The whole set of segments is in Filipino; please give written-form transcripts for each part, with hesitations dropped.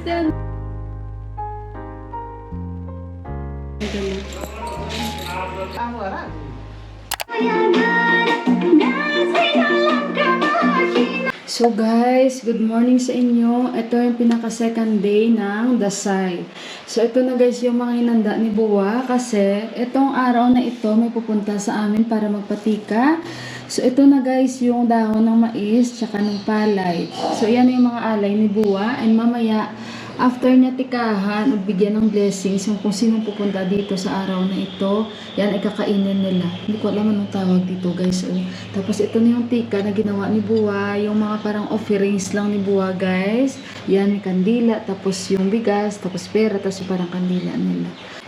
Namaste. So guys, good morning sa inyo. Ito yung pinaka-second day ng Dasay. So ito na guys yung mga hinanda ni Buwa kasi itong araw na ito may pupunta sa amin para magpatika. So ito na guys yung dahon ng mais tsaka ng palay. So yan yung mga alay ni Buwa and mamaya after niya tikahan at bigyan ng blessings yung kung sinong pupunta dito sa araw na ito, yan ay kakainin nila. Hindi ko alam anong tawag dito guys. Oh. Tapos ito na yung tika na ginawa ni Buwa, yung mga parang offerings lang ni Buwa guys. Yan may kandila, tapos yung bigas, tapos pera, tapos yung parang kandila nila.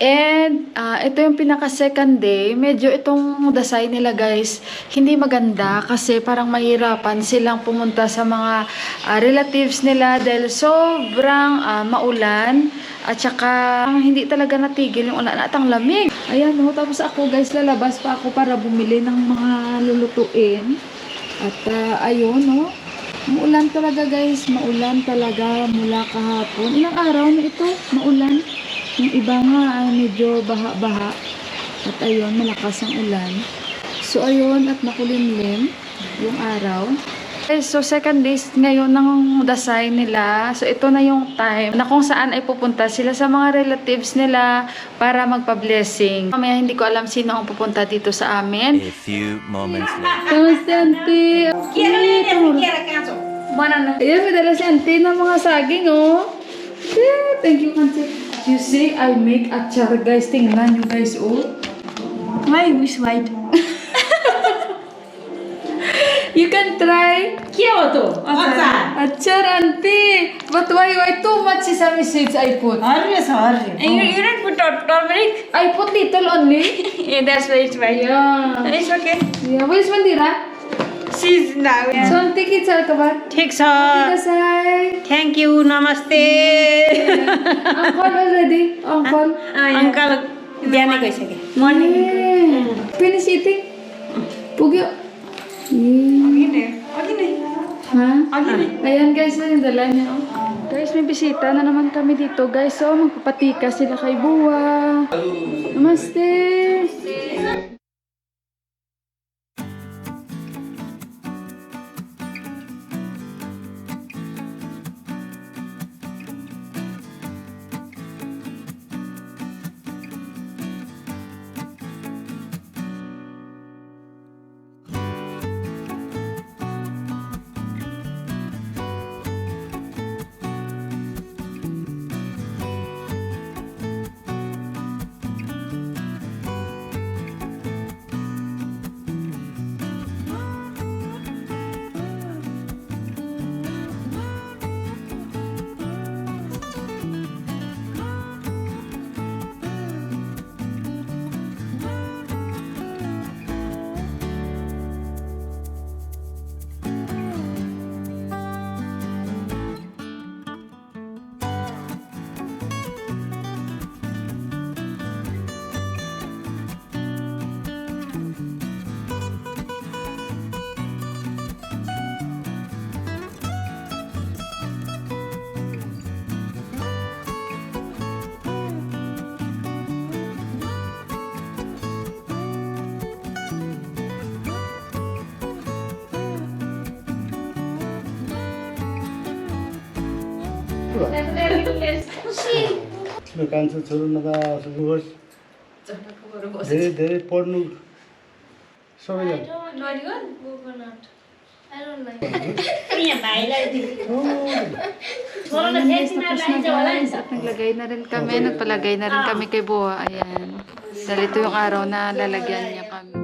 And ito yung pinaka second day, medyo itong dasay nila guys, hindi maganda kasi parang mahirapan silang pumunta sa mga relatives nila dahil sobrang maulan at saka hindi talaga natigil yung ulan at ang lamig. Ayan no, tapos ako guys lalabas pa ako para bumili ng mga lulutuin at ayun no. Maulan talaga guys, maulan talaga mula kahapon. Ilang araw na ito, maulan. Yung iba nga ay medyo baha-baha. At ayun, malakas ang ulan. So ayun, at makulimlim yung araw. Okay, so second days ngayon ng dasay nila. So ito na yung time na kung saan ay pupunta sila sa mga relatives nila para magpa-blessing. Mamaya hindi ko alam sino ang pupunta dito sa amin. A few moments later. Kamusta, auntie? Ayan, may dala si auntie ng mga saging, oh. Yeah, thank you, auntie. You see, I make achar, guys. Tingnan nyo, guys, oh. Why is white? You can try. Kya to? Achar, auntie. But why too much sesame seeds I put? And you don't put turmeric? I put little only. Yeah, that's why it's white. Yeah. It's okay. Yeah, where's Mandira? She's now. Yeah. So, auntie, kitsa ka ba? Take some. Kasay. Thank you. Namaste. Uncle already? Uncle? Uncle. Dhyani koi sake. Morning. Yeah. Finish eating? Pugyo. Ha? Ayan guys, yung dala niya. Oh. Guys, may bisita na naman kami dito. Guys, so magpapatika sila kay Buwa. Namaste. कान्छो छोरो नभए होस् धेरै धेरै पढ्नु सबैजना Naglagay na rin kami, nagpalagay na rin kami kay Buwa. Ayan. Dahil ito yung araw na lalagyan niya kami.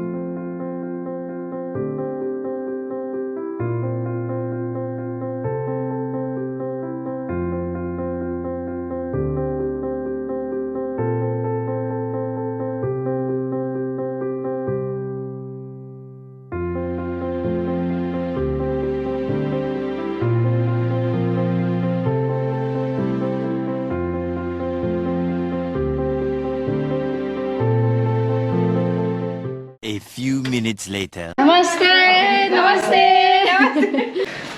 A few minutes later. Namaste! Namaste!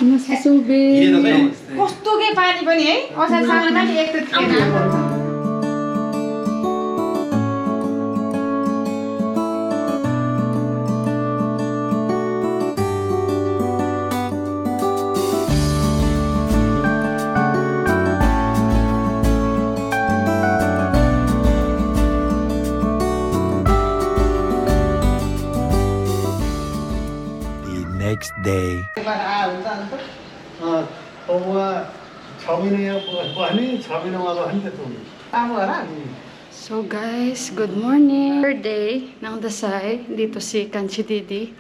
Namaste, Subi. कस्तो के पानी पनि है असारसँग पनि एक त थिएन The next day. So guys, good morning. Third day ng Dasay. Dito si Kanchi Didi.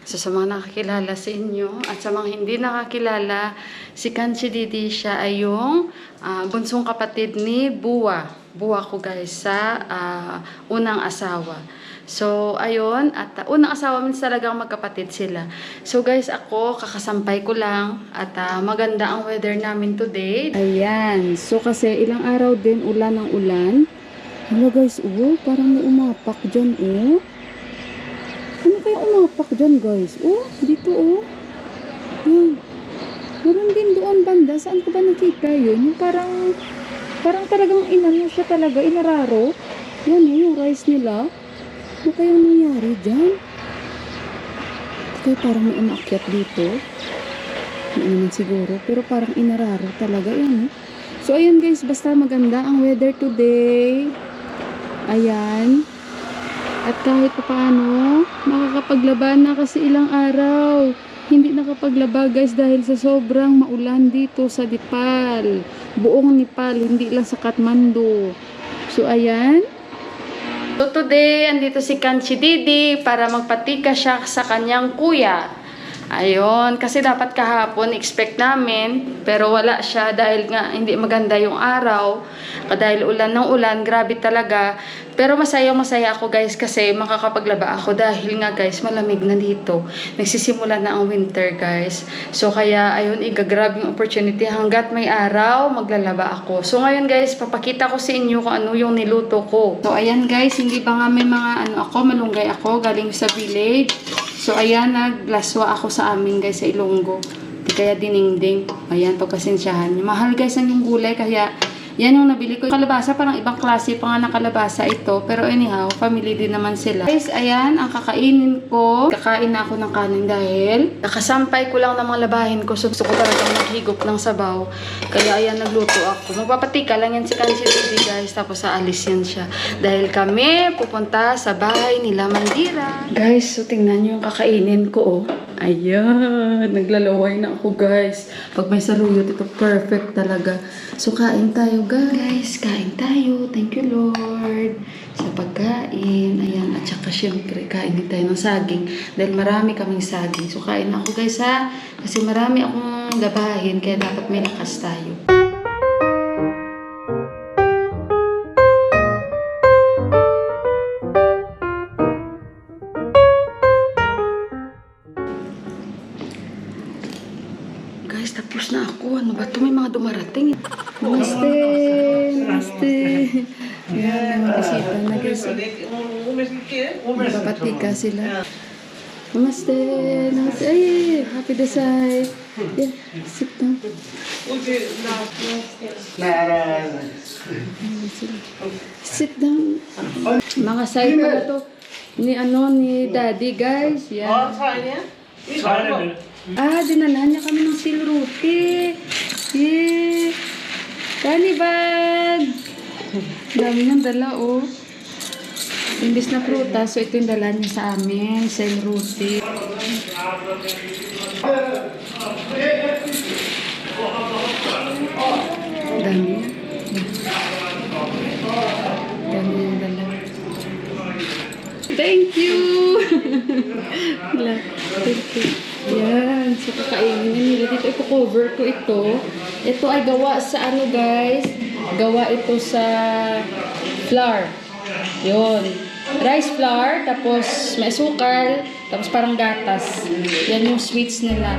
So sa mga nakakilala sa inyo at sa mga hindi nakakilala, si Kanchi Didi siya ay yung bunsong kapatid ni Buwa. Buwa ko guys sa unang asawa. So, ayun. At unang asawa means talagang magkapatid sila. So, guys, ako, kakasampay ko lang. At maganda ang weather namin today. Ayan. So, kasi ilang araw din, ulan ng ulan. Hello, guys. Oh, parang may umapak dyan, oh. Ano kaya umapak dyan, guys? Oh, dito, oh. Yan. Meron din doon banda. Saan ko ba nakita yun? Yung parang talagang inano siya talaga. Inararo. Yan, eh, yung rice nila. Ano kayang nangyari dyan? Kaya parang may umakyat dito. Hindi naman siguro. Pero parang inararo talaga yan. So, ayan guys. Basta maganda ang weather today. Ayan. At kahit pa paano, makakapaglaba na kasi ilang araw. Hindi nakapaglaba guys dahil sa sobrang maulan dito sa Nepal. Buong Nepal, hindi lang sa Kathmandu. So, ayan. So today, andito si Kanchi Didi para magpatika siya sa kanyang kuya. Ayun, kasi dapat kahapon expect namin, pero wala siya dahil nga hindi maganda yung araw. Dahil ulan ng ulan, grabe talaga. Pero masaya ako guys kasi makakapaglaba ako dahil nga guys, malamig na dito. Nagsisimula na ang winter guys. So kaya ayun, igagrab yung opportunity hanggat may araw, maglalaba ako. So ngayon guys, papakita ko sa inyo kung ano yung niluto ko. So ayan guys, hindi pa nga may mga malunggay ako galing sa village. So ayan, naglaswa ako sa amin guys sa Ilonggo. Di kaya diningding. Ayan, pagpasensyahan nyo. Mahal guys ang yung gulay kaya yan yung nabili ko. Kalabasa, parang ibang klase pa nga na kalabasa ito. Pero anyhow, family din naman sila. Guys, ayan, ang kakainin ko. Kakain na ako ng kanin dahil nakasampay ko lang ng mga labahin ko. So, gusto ko talagang maghigop ng sabaw. Kaya ayan, nagluto ako. Magpapatika lang yan si Kanchi Didi guys. Tapos aalis yan siya. Dahil kami pupunta sa bahay nila Mandira. Guys, so tingnan nyo yung kakainin ko oh. Ayan, naglalaway na ako guys. Pag may saluyot, ito perfect talaga. So, kain tayo guys. Kain tayo. Thank you Lord sa pagkain. Ayan, at saka syempre, kain din tayo ng saging. Dahil marami kaming saging. So, kain na ako guys ha. Kasi marami akong labahin, kaya dapat may lakas tayo. Guys, tapos na ako. Ano ba ito? May mga dumarating. Namaste! Namaste! Ayan, mga bisita na guys. Napapatika sila. Namaste! Namaste! Ay! Happy Dasay! Yeah, sit down. Sit down. Mga side pala to. Ni Daddy guys. Yan. Dinalahan niya kami ng silruti. Yeah. Dani bag. Dami ng dala, oh. Imbis na prutas, so ito yung dala niya sa amin. Silruti. Dami. Dami yung dala. Thank you! Thank you. Yan. So, kakainin nila dito. Ipo-cover ko ito. Ito ay gawa sa guys? Gawa ito sa flour. Yun. Rice flour, tapos may sukal, tapos parang gatas. Yan yung sweets nila.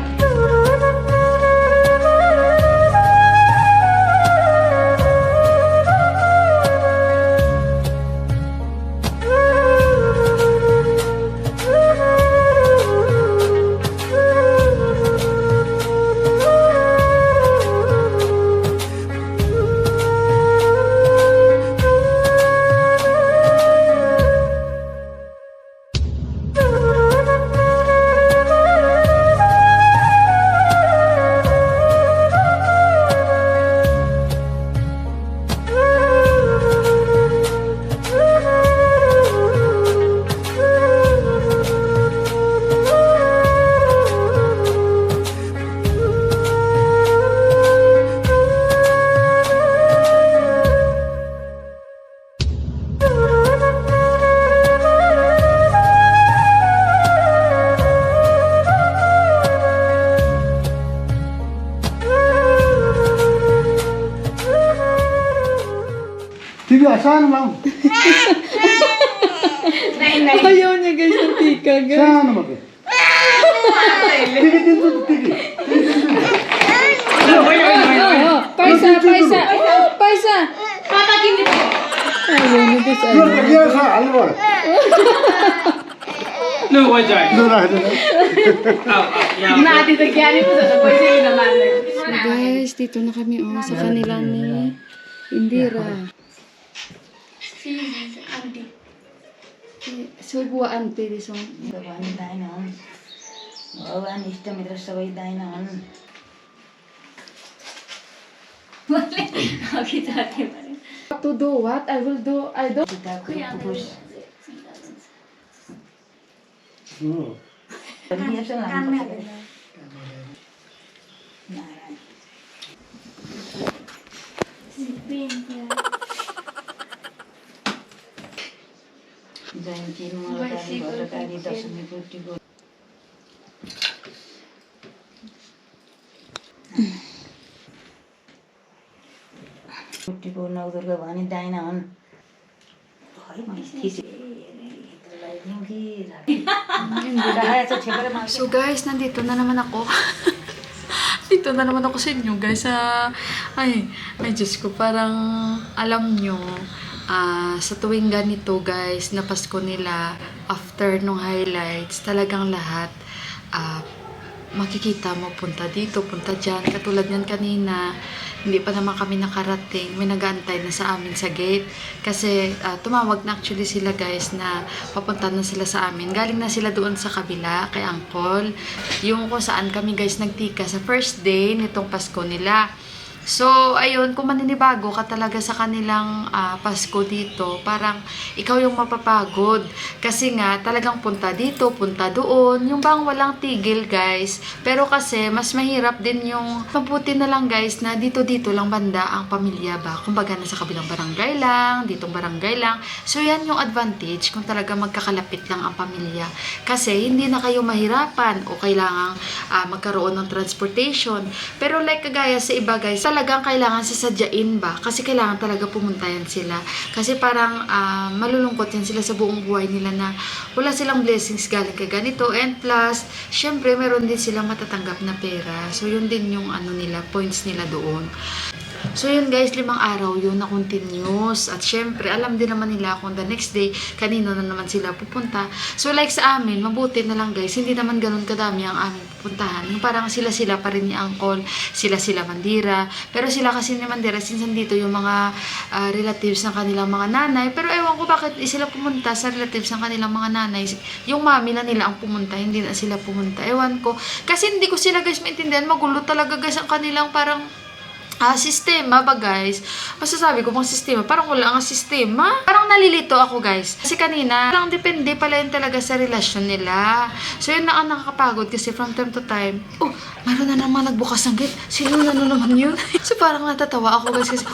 TV asan lang. Ayaw niya guys ng tika guys. Saan mo ba? TV dito, TV. Paisa. Paisa. Patakin dito. Ayaw niya guys. Yo dia sa alwar. No, why Joy? Dura. Naati tagyani po sa pwede yun naman. So guys, dito na kami sa kanila ni Indira. So buwa ante di so. भगवान् दाइन हुन् भगवान् इष्टमित्र सबै दाइन हुन् To do what? I will do. I don't. सीताको कुकुस Oh. परिएसन लाग्नुपर्छ जयन्ती मङ्गलकारी भद्रकारी दशमी पुष्टिको पुष्टिको नवदुर्गा भनी दाइन हुन् So guys, nandito na naman ako. Dito na naman ako sa inyo guys. Ay Diyos ko, parang alam nyo, sa tuwing ganito guys, na Pasko nila, after nung highlights, talagang lahat, makikita mo, punta dito, punta dyan. Katulad yan kanina, hindi pa naman kami nakarating. May nag-aantay na sa amin sa gate. Kasi tumawag na actually sila guys na papunta na sila sa amin. Galing na sila doon sa kabila kay Uncle. Yung kung saan kami guys nagtika sa first day nitong Pasko nila. So, ayun, kung maninibago ka talaga sa kanilang Pasko dito, parang ikaw yung mapapagod. Kasi nga, talagang punta dito, punta doon. Yung bang walang tigil, guys. Pero kasi, mas mahirap din yung mabuti na lang, guys, na dito-dito lang banda ang pamilya ba. Kumbaga, nasa kabilang barangay lang, ditong barangay lang. So, yan yung advantage kung talaga magkakalapit lang ang pamilya. Kasi, hindi na kayo mahirapan o kailangang magkaroon ng transportation. Pero like kagaya sa iba, guys, talagang kailangan sasadyain ba? Kasi kailangan talaga pumunta yan sila. Kasi parang malulungkot yan sila sa buong buhay nila na wala silang blessings galing kay ganito. And plus, syempre, meron din silang matatanggap na pera. So, yun din yung nila, points nila doon. So yun guys, 5 araw yun na continuous. At syempre, alam din naman nila kung the next day, kanino na naman sila pupunta. So like sa amin, mabuti na lang guys, hindi naman ganun kadami ang aming pupuntahan. Yung parang sila-sila pa rin ni Uncle, sila-sila Mandira. Pero sila kasi ni Mandira, since dito yung mga relatives ng kanilang mga nanay. Pero ewan ko bakit sila pumunta sa relatives ng kanilang mga nanay. Yung mami na nila ang pumunta, hindi na sila pumunta. Ewan ko. Kasi hindi ko sila guys maintindihan. Magulo talaga guys ang kanilang parang sistema ba guys? Masasabi ko bang sistema? Parang wala ang sistema. Parang nalilito ako guys. Kasi kanina, parang depende pala yun talaga sa relasyon nila. So yun na ang nakakapagod kasi from time to time, mayroon na naman nagbukas ng gate. Sino na naman yun? So parang natatawa ako guys kasi,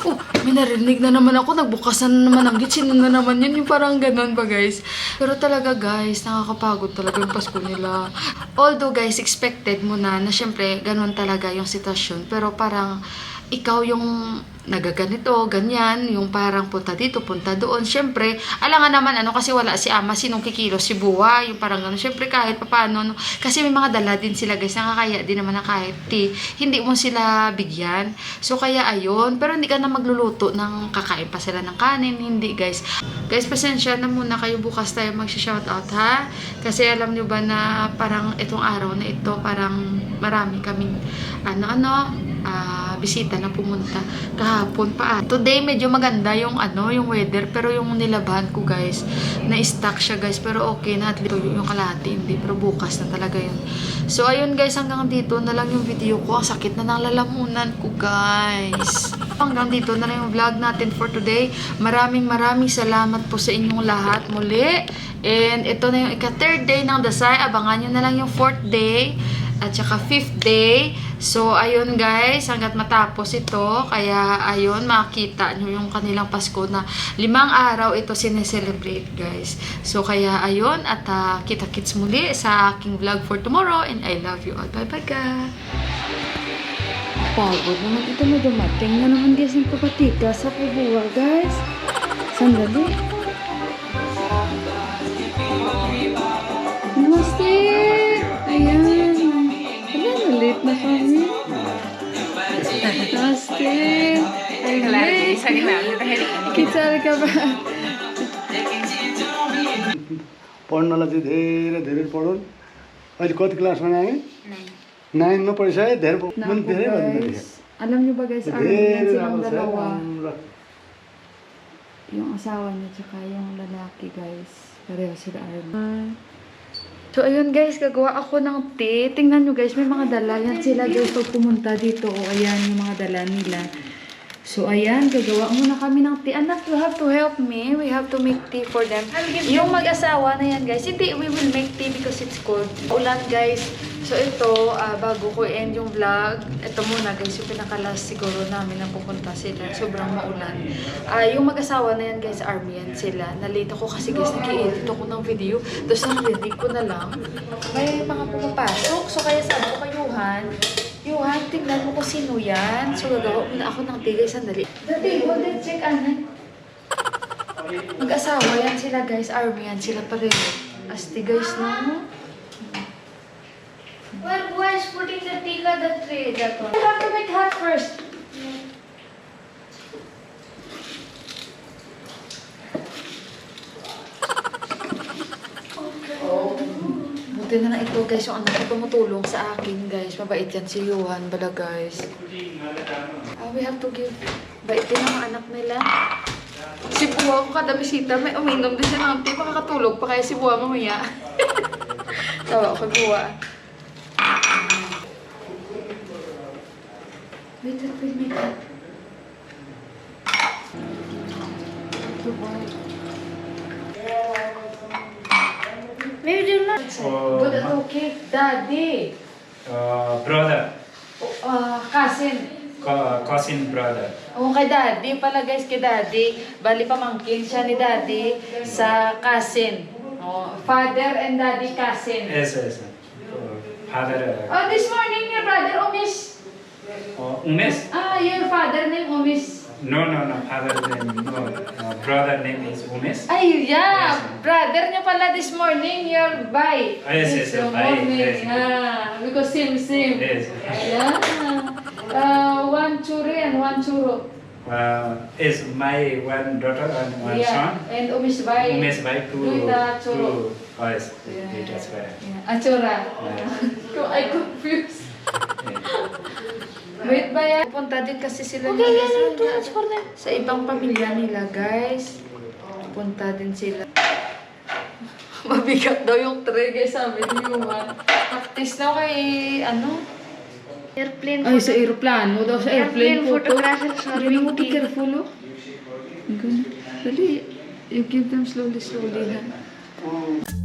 may narinig na naman ako, nagbukas na naman ang gate. Sino na naman yun? Yung parang ganun ba guys? Pero talaga guys, nakakapagod talaga yung Pasko nila. Although guys, expected mo na syempre ganun talaga yung sitwasyon. Pero parang ikaw yung nagaganito, ganyan, yung parang punta dito, punta doon. Siyempre, alangan naman kasi wala si ama, sinong kikilos, si buwa, yung parang gano'n. Siyempre, kahit paano, kasi may mga dala din sila, guys, nakakaya din naman na kahit hindi mo sila bigyan. So, kaya ayun, pero hindi ka na magluluto ng kakain pa sila ng kanin, hindi, guys. Guys, pasensya na muna kayo, bukas tayo mag-shoutout, ha? Kasi alam nyo ba na parang itong araw na ito, parang marami kaming, bisita na pumunta kahapon pa. Today medyo maganda yung yung weather, pero yung nilabahan ko guys, na-stuck siya guys, pero okay na at least yung kalahati hindi, pero bukas na talaga yun. So ayun guys, hanggang dito na lang yung video ko. Ang sakit na ng lalamunan ko guys. Hanggang dito na lang yung vlog natin for today. Maraming salamat po sa inyong lahat muli. And ito na yung ika-3rd day ng Dasay. Abangan nyo na lang yung 4th day at saka 5th day. So, ayun guys, hanggat matapos ito, kaya ayun, makita nyo yung kanilang Pasko na 5 araw ito sineselebrate guys. So, kaya ayun, at kita-kits muli sa aking vlog for tomorrow, and I love you all. Bye-bye guys! Pagod naman ito na dumating na naman guys ng papatika sa kubuwa guys. Sandali. Namaste! Ayan. Wala, late na kami. Namaste! I'm late. Kichar ka ba? पढ्नलाई चाहिँ धेरै धेरै पढुन् अहिले कति क्लासमा आएँ 9मा पढिसकेँ धेरै मैले धेरै भन्दा Guys, alam niyo ba guys, ano yan silang dalawa? Yung asawa niya tsaka yung lalaki guys. Pareho sila Armin. So ayun guys, gagawa ako ng tea. Tingnan nyo guys, may mga dala. Yan sila guys pag pumunta dito. O ayan yung mga dala nila. So ayan, gagawa muna kami ng tea. Anak, you have to help me. We have to make tea for them. Yung mag-asawa na yan guys, hindi, we will make tea because it's cold. Ulan guys. So ito, bago ko end yung vlog, ito muna guys, yung pinaka-last siguro namin na pupunta sila. Sobrang maulan. Yung mag-asawa na yan guys, army yan sila. Nalate ako kasi guys, nag-i-edit ako ng video. Tapos narinig ko na lang, may mga pumapasok. So kaya sabi ko kay Yuhan, tignan mo kung sino yan. So gagawa muna ako ng tea guys, sandali. Dati, hold it, check anan. Mag-asawa yan sila guys, army yan sila pareho. Asti guys, no? Well, who is putting the tika the tray? That one. You have to make hot first. Buti na lang ito guys, yung anak ko tumutulong sa akin guys. Mabait yan si Yuhan bala guys. We have to give. Bait din ang anak nila. Si Buwa ko kada bisita, may uminom din siya ng tea. Makakatulog pa kaya si Buwa mamaya. Tawa ko kay Buwa. Wait, make up. Maybe they're not. Good, okay. Daddy. Brother, Cousin. cousin brother. Oo, kay Daddy pala guys, kay Daddy. Bali pamangkin siya ni Daddy sa cousin. Oh, father and Daddy cousin. Yes, yes. Father, Oh, this morning your brother Umis. Umesh? Your father name Umis. No, father name, no. Brother name is Umesh. Ay, yeah. Brother niya pala this morning, your bye. Yes, This bye, morning, yes. yeah. Because same. Yes. Yeah. One churi and one churro. Is my one daughter and one Yeah. son. And Umis bye. Umesh by two. Duita churro. Oh, yes. That's right. Yeah. Achura. I confused. Wait ba yan? Pupunta din kasi sila sa ibang pamilya nila, guys. Pupunta din sila. Mabigat daw yung tray, guys, sabi ni Yuman. Practice na kay, Airplane. Ay, sa aeroplano daw, sa airplane photo. Photographer. Sorry, Gawin mo, be careful, oh. Dali, you give them slowly, ha.